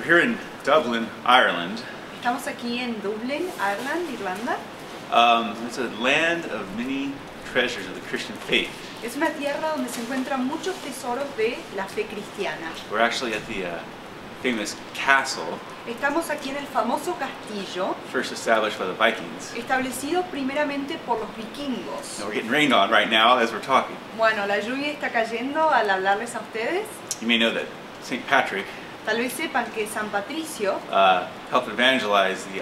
here in Dublin, Ireland. Estamos aquí en Dublin, Ireland, Irlanda. It's a land of many treasures of the Christian faith. Es una tierra donde se encuentran muchos tesoros de la fe cristiana. We're actually at the famous castle, Estamos aquí en el famoso castillo, first established by the Vikings. establecido primeramente por los vikingos. Now, we're getting rained on right now as we're talking. Bueno, la lluvia está cayendo al hablarles a ustedes. You may know that St. Patrick Tal vez sepan que San Patricio helped evangelize the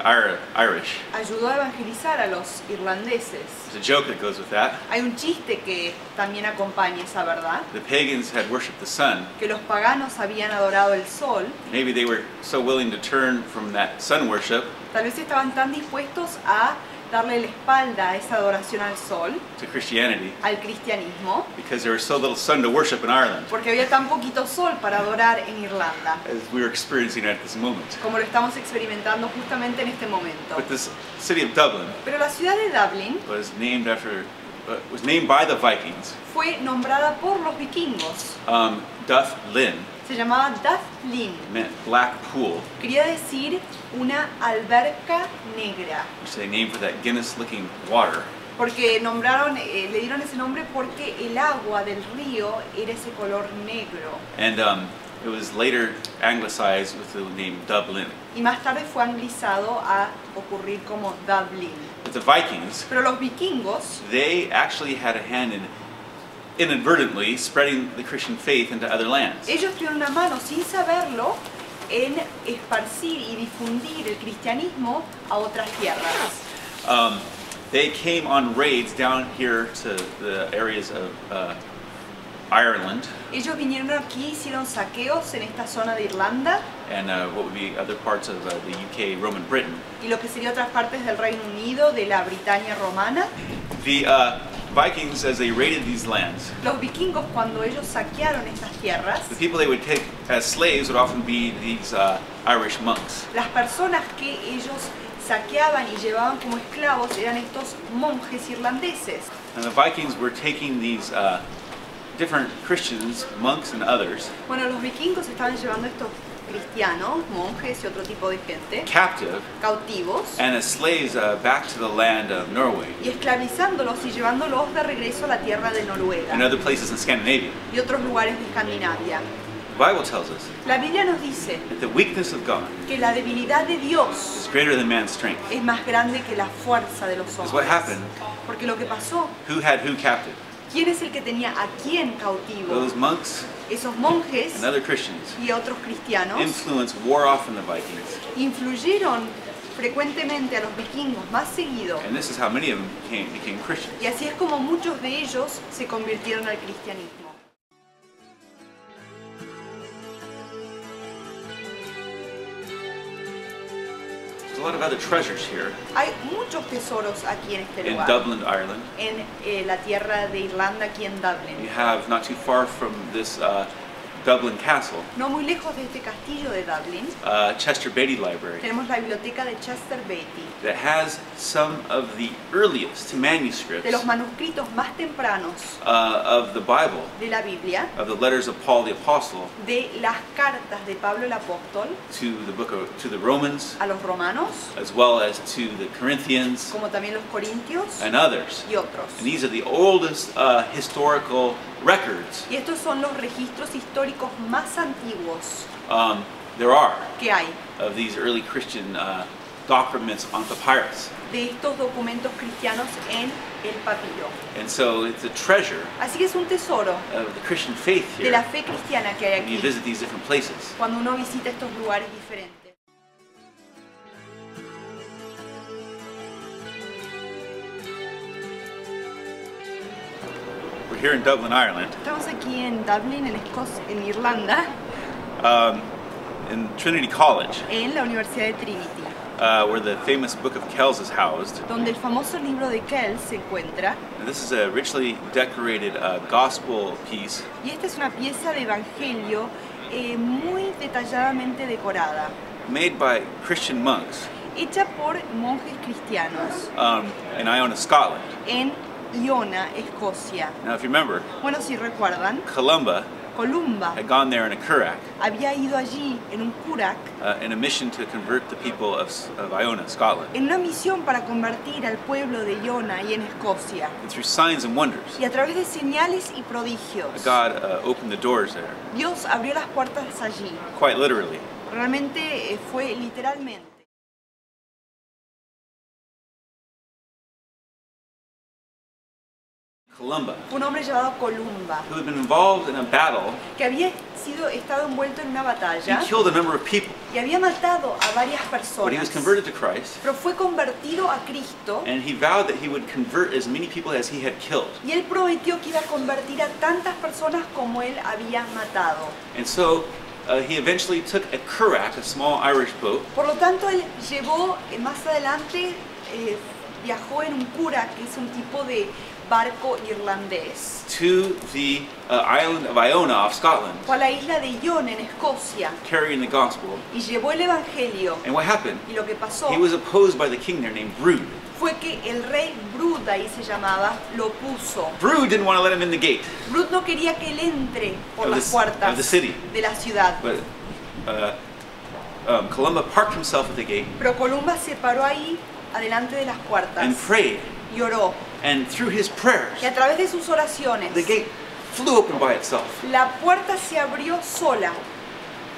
Irish. ayudó a evangelizar a los irlandeses. There's a joke that goes with that. Hay un chiste que también acompaña esa verdad, The pagans had worshipped the sun. que los paganos habían adorado el sol. Maybe they were so willing to turn from that sun worship Tal vez estaban tan dispuestos a darle la espalda a esa adoración al sol, to Christianity al cristianismo, because there was so little sun to worship in Ireland, porque había tan poquito sol para adorar en Irlanda, as we were experiencing at this moment. como lo estamos experimentando justamente en este momento. But this city of Dublin Pero la ciudad de Dublin was named by the Vikings. fue nombrada por los vikingos. Duff Linn Se llamaba Dublin. meant black pool, Quería decir una alberca negra, which they named for that Guinness-looking water. porque le dieron ese nombre porque el agua del río era ese color negro. And it was later anglicized with the name Dublin. Y más tarde fue anglizado a ocurrir como Dublin. But the Vikings, Pero los vikingos, they actually had a hand in inadvertently spreading the Christian faith into other lands. ellos tuvieron una mano sin saberlo en esparcir y difundir el cristianismo a otras tierras. They came on raids down here to the areas of Ireland Ellos vinieron aquí, hicieron saqueos en esta zona de Irlanda and what would be other parts of the UK, Roman Britain. y lo que sería otras partes del Reino Unido, de la Britania romana. The Vikings, as they raided these lands, Los vikingos, cuando ellos saquearon estas tierras, the people they would take as slaves would often be these Irish monks. las personas que ellos saqueaban y llevaban como esclavos eran estos monjes irlandeses. And the Vikings were taking these different Christians, monks and others, Bueno, los vikingos estaban llevando estos cristianos, monjes y otro tipo de gente, captive cautivos, and as slaves back to the land of Norway y esclavizándolos y llevándolos de regreso a la tierra de Noruega and other places in Scandinavia. y otros lugares de Escandinavia. The Bible tells us La Biblia nos dice that the weakness of God que la debilidad de Dios is greater than man's strength. es más grande que la fuerza de los Because what hombres. happened, Porque lo que pasó, who had who captive? ¿quién es el que tenía a quién cautivo? Those monks Esos monjes and other Christians y otros cristianos influence wore off in the Vikings. influyeron frecuentemente a los vikingos más seguido, And this is how many of them became Christians. y así es como muchos de ellos se convirtieron al cristianismo. There's a lot of other treasures here Hay muchos tesoros aquí en este in lugar, Dublin, Ireland. en la tierra de Irlanda, aquí en We Dublin. have not too far from this Dublin Castle, No muy lejos de este castillo de Dublin, Chester Beatty Library, tenemos la biblioteca de Chester Beatty, that has some of the earliest manuscripts de los manuscritos más tempranos of the Bible, de la Biblia, of the letters of Paul the Apostle de las cartas de Pablo el Apóstol to the Romans, a los romanos, as well as to the Corinthians como también los corintios and others. y otros. And these are the oldest historical records Y estos son los registros históricos más antiguos there are que hay of these early Christian documents on papyrus. de estos documentos cristianos en el papiro. And so it's a treasure Así que es un tesoro of the Christian faith de la here fe cristiana que hay when you aquí visit these different places. cuando uno visita estos lugares diferentes. We're here in Dublin, Ireland, Estamos aquí en Dublin, en Irlanda, in Trinity College, en la Universidad de Trinity, where the famous Book of Kells is housed. donde el famoso libro de Kells se encuentra. And this is a richly decorated gospel piece Y esta es una pieza de evangelio muy detalladamente decorada, made by Christian monks hecha por monjes cristianos in Iona, Scotland. en Iona, Escocia. Now, if you remember, Bueno, si recuerdan, Columba Columba had gone there in a currach había ido allí en un curac in a mission to convert the people of Iona, Scotland. en una misión para convertir al pueblo de Iona y en Escocia. And through signs and wonders, Y a través de señales y prodigios, God opened the doors there, Dios abrió las puertas allí. quite literally. Realmente fue literalmente. Columba, Fue un hombre llamado Columba, who had been involved in a battle que había estado envuelto en una batalla and killed a number of people. y había matado a varias But he was personas. converted to Christ, Pero fue convertido a Cristo and he vowed that he would convert as many people as he had killed. y él prometió que iba a convertir a tantas personas como él había matado. And so he eventually took a currach, a small Irish boat, Por lo tanto, él llevó, más adelante, viajó en un cura, que es un tipo de barco irlandés, to the island of Iona off Scotland, fue a la isla de Iona en Escocia carrying the gospel. y llevó el evangelio. And what happened? Y lo que pasó He was opposed by the king there named Brud. fue que el rey Brud, ahí se llamaba, lo puso. Brud didn't want to let him in the gate, Brud no quería que él entre por Of las the puertas city. de la ciudad. but Columba parked himself at the gate Pero Columba se paró ahí, adelante de las puertas, and prayed. y oró. And through his prayers, Y a través de sus oraciones, the gate flew open by itself, la puerta se abrió sola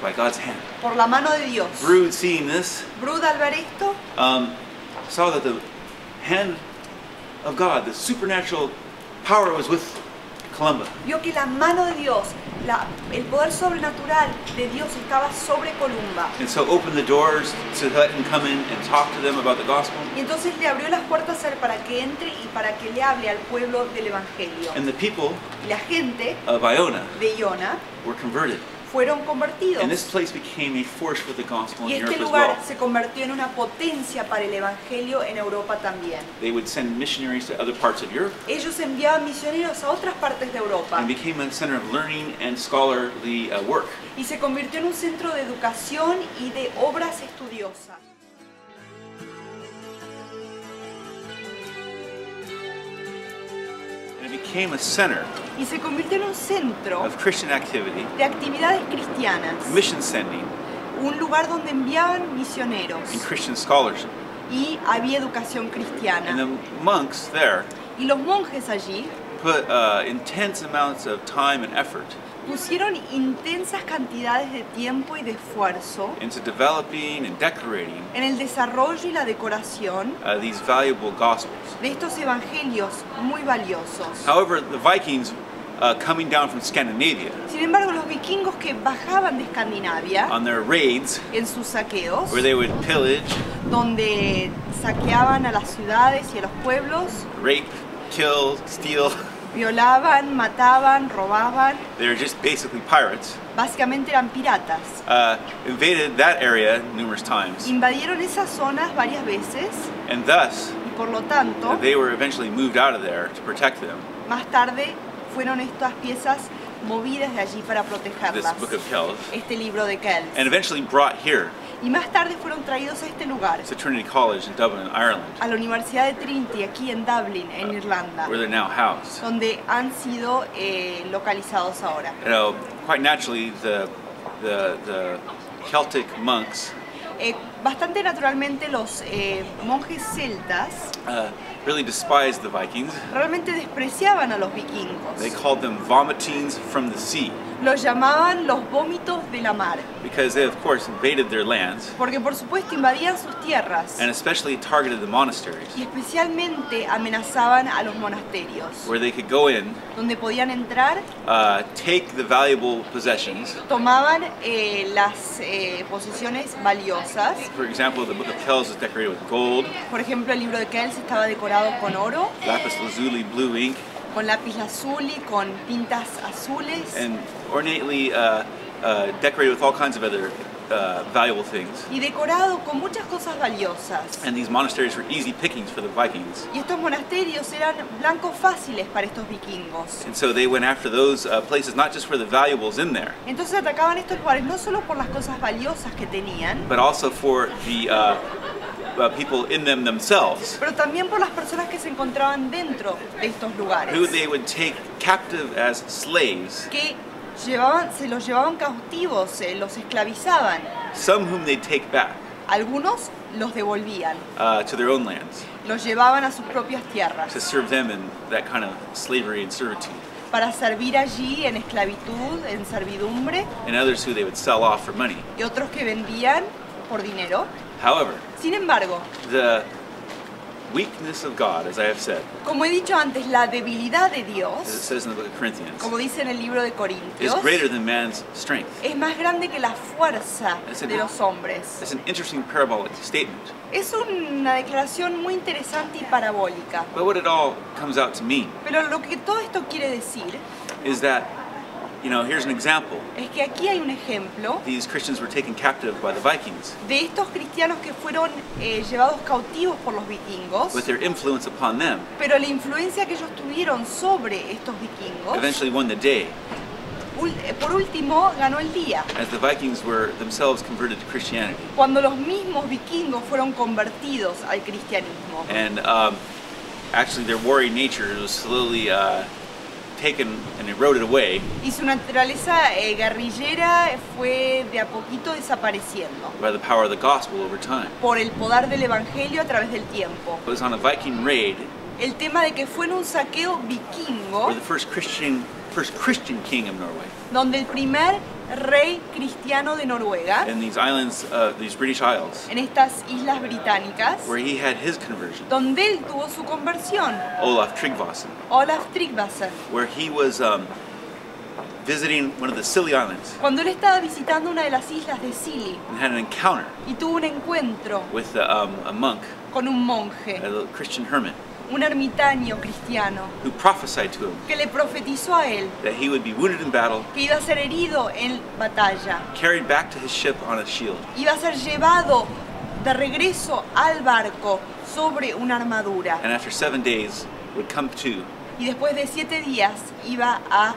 by God's hand. por la mano de Dios. Brud, seeing this, Brud, al ver esto, saw that the hand of God, the supernatural power, was with Columba. vio que la mano de Dios, el poder sobrenatural de Dios estaba sobre Columba. And so opened the doors to let him come in and talk to them about the gospel. Y entonces le abrió las puertas a él para que entre y para que le hable al pueblo del Evangelio. And the people Y la gente of Iona de Iona were converted. fueron convertidos. And this place became a force for the gospel Y in este Europe as lugar well. se convirtió en una potencia para el Evangelio en Europa también. They would send missionaries to other parts of Europe Ellos enviaban misioneros a otras partes de Europa and became a center of learning and scholarly work. y se convirtió en un centro de educación y de obras estudiosas. And it became a center Y se convirtió en un centro of Christian activity, de actividades cristianas, mission sending, un lugar donde enviaban misioneros and Christian scholarship. y había educación And cristiana. the monks there Y los monjes allí put intense amounts of time and effort pusieron intensas cantidades de tiempo y de esfuerzo into developing and decorating en el desarrollo y la decoración these valuable gospels. de estos evangelios muy valiosos. However, the Vikings coming down from Scandinavia Sin embargo, los vikingos que bajaban de Escandinavia on their raids, en sus saqueos, where they would pillage, donde saqueaban a las ciudades y a los pueblos, rape, kill, steal, violaban, mataban, robaban, they were just basically pirates, básicamente eran piratas. invaded that area numerous times, Invadieron esas zonas varias veces and thus y por lo tanto, they were eventually moved out of there to protect them. más tarde fueron estas piezas movidas de allí para This protegerlas. book of Kells, Este libro de Kells. and eventually brought here Y más tarde fueron traídos a este lugar, to Trinity College in Dublin, Ireland, a la Universidad de Trinity, aquí en Dublin, en Irlanda, where they're now housed. donde han sido localizados ahora. You know, quite naturally, the Celtic monks Bastante naturalmente los monjes celtas really despised the Vikings. realmente despreciaban a los vikingos. They called them vomitings from the sea Los llamaban los vómitos de la mar, because they, of course, invaded their lands porque por supuesto invadían sus tierras and especially targeted the monasteries, y especialmente amenazaban a los monasterios, where they could go in, donde podían entrar, take the valuable possessions. tomaban las posesiones valiosas. For example, the Book of Kells is decorated with gold, Por ejemplo, el libro de Kells estaba decorado con oro, lapis lazuli blue ink, con lápiz lazuli, con tintas azules and ornately decorated with all kinds of other valuable things. y decorado con muchas cosas valiosas. And these monasteries were easy pickings for the Vikings. Y estos monasterios eran blancos fáciles para estos vikingos. And so they went after those places not just for the valuables in there, Entonces atacaban estos lugares no solo por las cosas valiosas que tenían, but also for the people in them themselves, pero también por las personas que se encontraban dentro de estos lugares, who they would take captive as slaves que se los llevaban cautivos, los esclavizaban. Some whom they'd take back Algunos los devolvían, to their own lands los llevaban a sus propias tierras to serve them in that kind of slavery and servitude, para servir allí en esclavitud, en servidumbre, and others who they would sell off for money. y otros que vendían por dinero. However, Sin embargo, the weakness of God, as I have said, como he dicho antes, la debilidad de as it Dios, says in the book of Corinthians, como dice en el libro de is Corintios, greater than man's strength. es más grande que la fuerza de los hombres. It's an interesting parabolic statement. Es una declaración muy interesante y parabólica. But what it all comes out to mean Pero lo que todo esto quiere decir is that, here's an example. es que aquí hay un ejemplo These Christians were taken captive by the Vikings, de estos cristianos que fueron llevados cautivos por los vikingos, with their influence upon them, pero la influencia que ellos tuvieron sobre estos vikingos, eventually won the day, por último, ganó el día. as the Vikings were themselves converted to Christianity. Cuando los mismos vikingos fueron convertidos al cristianismo. And actually their warring nature was slowly taken and eroded away Y su naturaleza guerrillera fue de a poquito desapareciendo by the power of the gospel over time. por el poder del evangelio a través del tiempo. It was on a Viking raid El tema de que fue en un saqueo vikingo where the first Christian king of Norway, donde el primer rey cristiano de Noruega, in these islands, these British Isles, en estas islas británicas, where he had his conversion, donde él tuvo su conversión, Olaf Tryggvason, Olaf Tryggvason, where he was visiting one of the Scilly Islands cuando él estaba visitando una de las islas de Scilly and had an encounter y tuvo un encuentro with a monk, con un monje, a Christian hermit, un ermitaño cristiano, who prophesied to him que le profetizó a él that he would be wounded in battle, que iba a ser herido en batalla, carried back to his ship on a shield, iba a ser llevado de regreso al barco sobre una armadura and after 7 days would come to, y después de 7 días iba a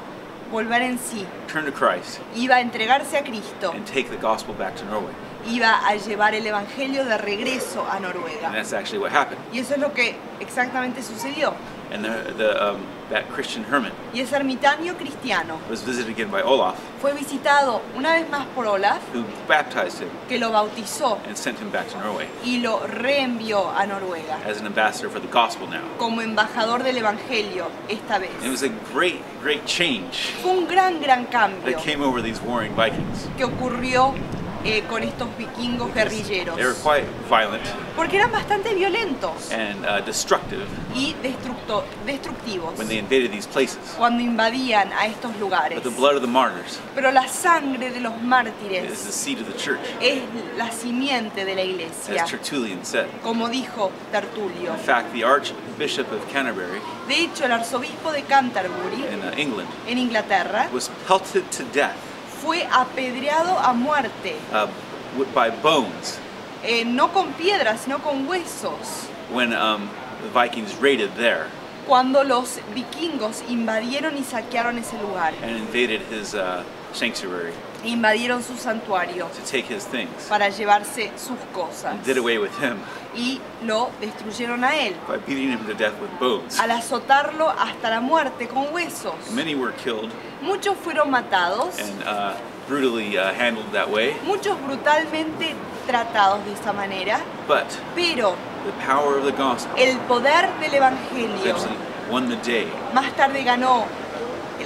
volver en sí, turn to Christ, iba a entregarse a Cristo, and take the gospel back to Norway. iba a llevar el evangelio de regreso a And Noruega. that's actually what happened. Y eso es lo que exactamente sucedió. And that Christian hermit Y ese ermitaño cristiano was visited again by Olaf, fue visitado una vez más por Olaf, who baptized him que lo bautizó and sent him back to Norway y lo reenvió a Noruega as an ambassador for the gospel now. como embajador del evangelio esta vez. And it was a great, great change Fue un gran cambio that came over these warring Vikings. que ocurrió con estos vikingos guerrilleros, They were quite violent porque eran bastante violentos and destructive y destructivos when they invaded these places. cuando invadían a estos lugares. But the blood of the martyrs Pero la sangre de los is mártires the seed of the church, es la simiente de la iglesia, as Tertullian said. como dijo Tertulio. In fact, the Archbishop of Canterbury De hecho, el arzobispo de Canterbury, in England en Inglaterra, was pelted to death fue apedreado a muerte, by bones no con piedras, sino con huesos, when the Vikings raided there cuando los vikingos invadieron y saquearon ese lugar, and invaded his sanctuary invadieron su santuario to take his things para llevarse sus cosas and did away with him y lo destruyeron a él, by beating him to death with bones. al azotarlo hasta la muerte con huesos. Many were killed Muchos fueron matados, and brutally handled that way, muchos brutalmente tratados de esta manera, but pero the power of the gospel el poder del evangelio eventually won the day, más tarde ganó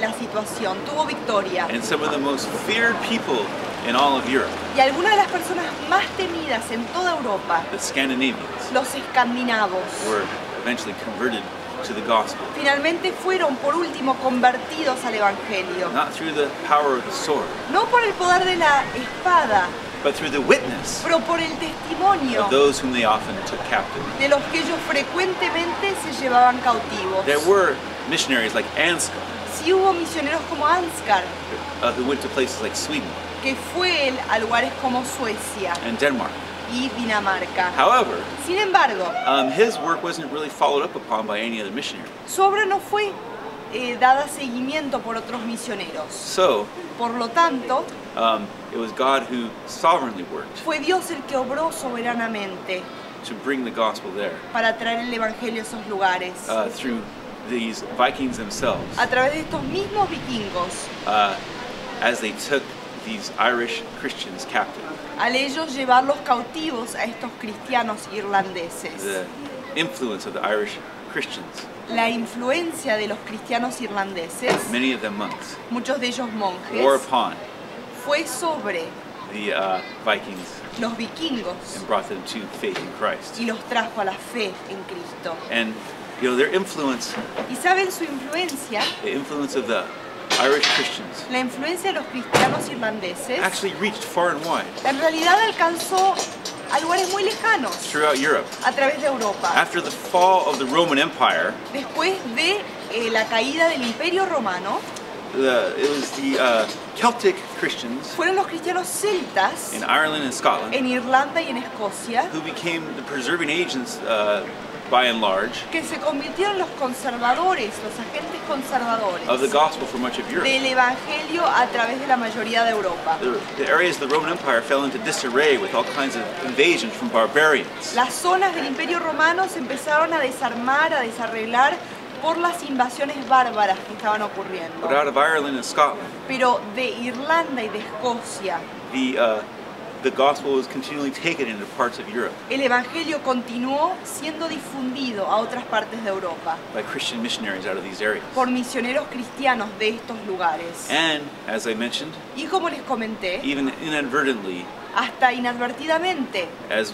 la situación, tuvo victoria. and some of the most feared people in all of Europe, Y algunas de las personas más temidas en toda Europa, the Scandinavians, los escandinavos, were eventually converted to the gospel, finalmente fueron por último convertidos al evangelio. not through the power of the sword, No por el poder de la espada, but through the witness pero por el testimonio of those whom they often took captive. de los que ellos frecuentemente se llevaban cautivos. There were missionaries like Ansgar Sí hubo misioneros como Ansgar, who went to places like Sweden que fue él a lugares como Suecia and Denmark. y Dinamarca. However, Sin embargo, his work wasn't really followed up upon by any other missionary. su obra no fue dada seguimiento por otros misioneros. So, Por lo tanto, it was God who sovereignly worked fue Dios el que obró soberanamente to bring the gospel there para traer el evangelio a esos lugares. through these Vikings themselves, A través de estos mismos vikingos as they took these Irish Christians captive. Al ellos llevarlos cautivos a estos cristianos irlandeses. The influence of the Irish Christians, La influencia de los cristianos irlandeses, many of them monks, muchos de ellos wore monjes, upon fue sobre the Vikings los vikingos and brought them to faith in Christ. y los trajo a la fe en Cristo. And you know, their influence, Y saben su influencia, the influence of the Irish Christians, la influencia de los cristianos irlandeses, actually reached far and wide en realidad alcanzó a lugares muy lejanos throughout Europe. a través de Europa. After the fall of the Roman Empire, Después de la caída del Imperio Romano, it was the Celtic Christians fueron los cristianos celtas in Ireland and Scotland en Irlanda y en Escocia who became the preserving agents by and large que se convirtieron en los conservadores, los agentes conservadores of the gospel for much of Europe. del Evangelio a través de la mayoría de Europa. The areas of the Roman Empire fell into disarray with all kinds of invasions from barbarians. Las zonas del Imperio Romano se empezaron a desarmar, a desarreglar por las invasiones bárbaras que estaban ocurriendo. But out of Ireland and Scotland, Pero de Irlanda y de Escocia, the gospel was continually taken into parts of Europe el Evangelio continuó siendo difundido a otras partes de Europa by Christian missionaries out of these areas. por misioneros cristianos de estos lugares. And, as I mentioned, Y como les comenté, even inadvertently, hasta inadvertidamente, as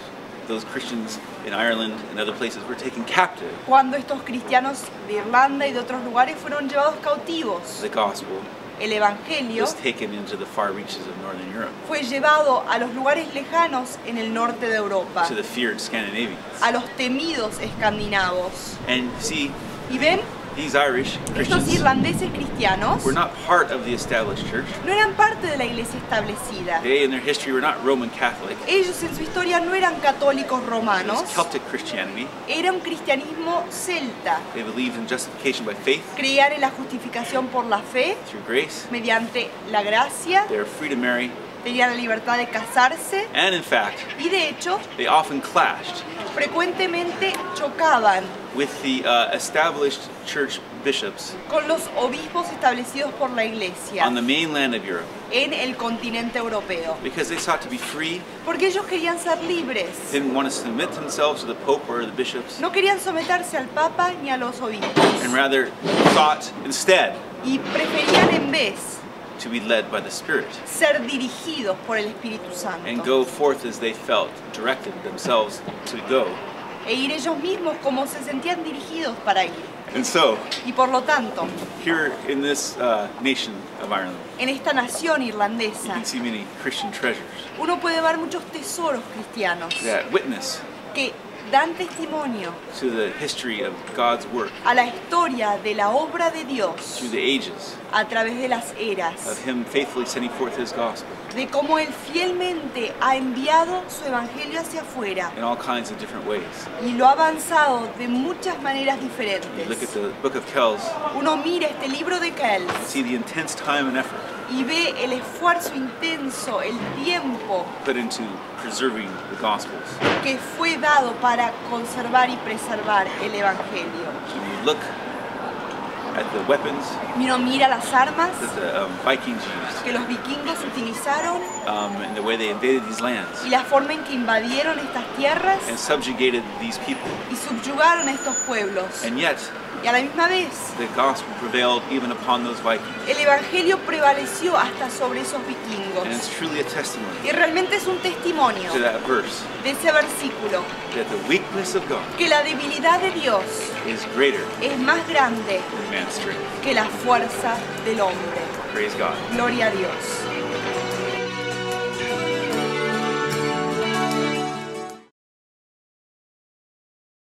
those Christians in Ireland and other places were taken captive, cuando estos cristianos de Irlanda y de otros lugares fueron llevados cautivos, the gospel el Evangelio was taken into the far reaches of northern Europe, fue llevado a los lugares lejanos en el norte de Europa, to the feared Scandinavians. a los temidos escandinavos. And see, ¿Y ven? these Irish Estos Christians irlandeses cristianos were not part of the established church. no eran parte de la iglesia establecida. They, in their history, were not Roman Catholic. Ellos en su historia no eran católicos It romanos, was Celtic Christianity. era un cristianismo celta. They believed in justification by faith Creían en la justificación por la fe, through grace. mediante la gracia, They were free to marry. tenían la libertad de casarse And in fact, y de hecho they often clashed frecuentemente chocaban with the established church bishops con los obispos establecidos por la iglesia on the mainland of Europe en el continente europeo, because they sought to be free, porque ellos querían ser libres, didn't want to submit themselves to the Pope or the bishops, no querían someterse al Papa ni a los obispos and rather thought instead y preferían en vez to be led by the Spirit ser dirigidos por el Espíritu and Santo go forth as they felt directed themselves to go. e ir ellos mismos como se sentían dirigidos para ir. And so, Y por lo tanto, here in this nation of Ireland, en esta nación you irlandesa, can see many Christian treasures uno puede ver muchos tesoros cristianos that witness que dan testimonio to the history of God's work a la historia de la obra de Dios through the ages a través de las of eras, Him faithfully sending forth His gospel de cómo Él fielmente ha enviado su evangelio hacia afuera in all kinds of different ways. y lo ha avanzado de muchas maneras You look at diferentes. the book of Kells, Uno mira este libro de you Kells see the intense time and effort y ve el esfuerzo intenso, el tiempo put into preserving the gospels. que fue dado para conservar y preservar el evangelio. When you look at the weapons Uno mira las armas that the Vikings used que los vikingos utilizaron and the way they invaded these lands y la forma en que invadieron estas tierras and subjugated these people. y subyugaron a estos pueblos. And yet, Y a la misma vez, the gospel prevailed even upon those Vikings. el evangelio prevaleció hasta sobre esos And vikingos. it's truly a testimony Y realmente es un testimonio to that verse de ese versículo, that the weakness of God que la debilidad de Dios is greater es más grande than man's strength. que la fuerza del hombre. Praise God. Gloria a Dios.